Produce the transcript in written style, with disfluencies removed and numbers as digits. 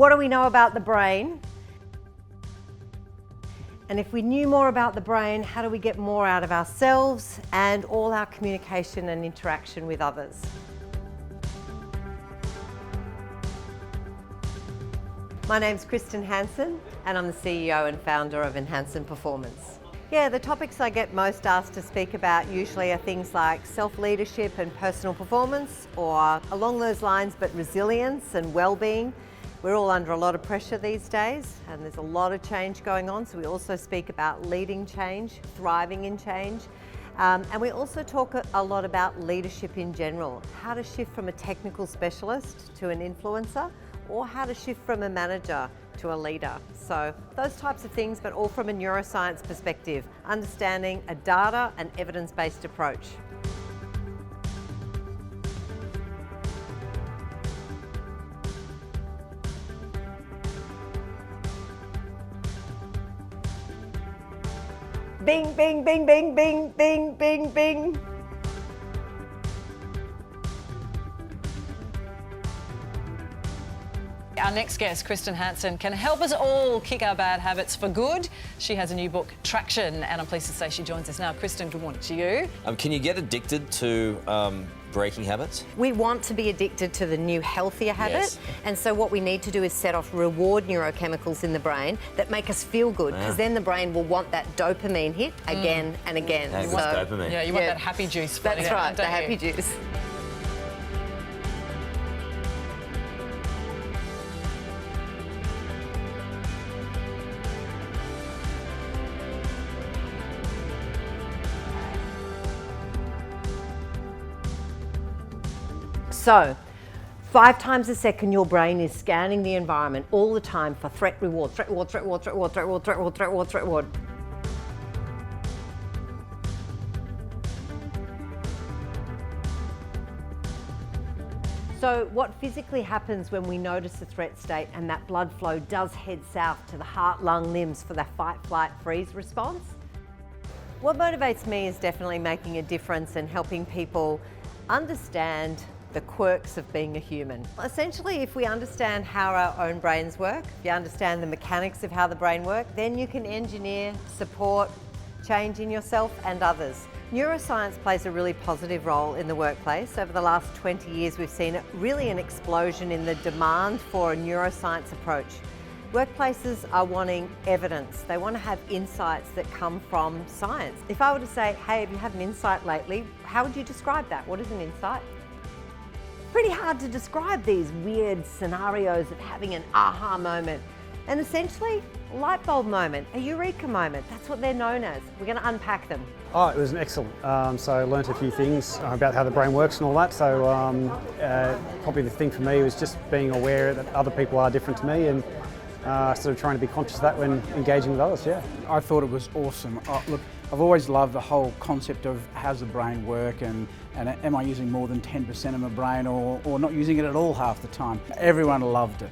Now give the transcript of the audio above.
What do we know about the brain? And if we knew more about the brain, how do we get more out of ourselves and all our communication and interaction with others? My name's Kristen Hansen, and I'm the CEO and founder of Hansen Performance. Yeah, the topics I get most asked to speak about usually are things like self-leadership and personal performance, or along those lines, but resilience and well-being. We're all under a lot of pressure these days, and there's a lot of change going on, so we also speak about leading change, thriving in change. And we also talk a lot about leadership in general, how to shift from a technical specialist to an influencer, or how to shift from a manager to a leader. So those types of things, but all from a neuroscience perspective, understanding a data and evidence-based approach. Bing, bing, bing, bing, bing, bing, bing, bing. Our next guest, Kristen Hansen, can help us all kick our bad habits for good. She has a new book, Traction, and I'm pleased to say she joins us now. Kristen, good morning to you. Can you get addicted to breaking habits? We want to be addicted to the new healthier habit, Yes. and so what we need to do is set off reward neurochemicals in the brain that make us feel good, because then the brain will want that dopamine hit again and again. Hey, what's dopamine? Yeah, you want that happy juice. That's floating right, out, the don't you? happy juice. So, 5 times a second your brain is scanning the environment all the time for threat, reward, threat, reward, threat, reward, threat, reward, threat, reward, threat, reward, threat, reward, threat, reward. So what physically happens when we notice a threat state and that blood flow does head south to the heart, lung, limbs for that fight, flight, freeze response? What motivates me is definitely making a difference and helping people understand the quirks of being a human. Essentially, if we understand how our own brains work, if you understand the mechanics of how the brain works, then you can engineer, support, change in yourself and others. Neuroscience plays a really positive role in the workplace. Over the last 20 years, we've seen really an explosion in the demand for a neuroscience approach. Workplaces are wanting evidence. They want to have insights that come from science. If I were to say, hey, have you had an insight lately? How would you describe that? What is an insight? Pretty hard to describe these weird scenarios of having an aha moment. And essentially, a light bulb moment, a eureka moment. That's what they're known as. We're going to unpack them. Oh, it was excellent. So I learnt a few things about how the brain works and all that. So probably the thing for me was just being aware that other people are different to me, and sort of trying to be conscious of that when engaging with others, yeah. I thought it was awesome. Look, I've always loved the whole concept of how's the brain work, and am I using more than 10% of my brain or not using it at all half the time. Everyone loved it.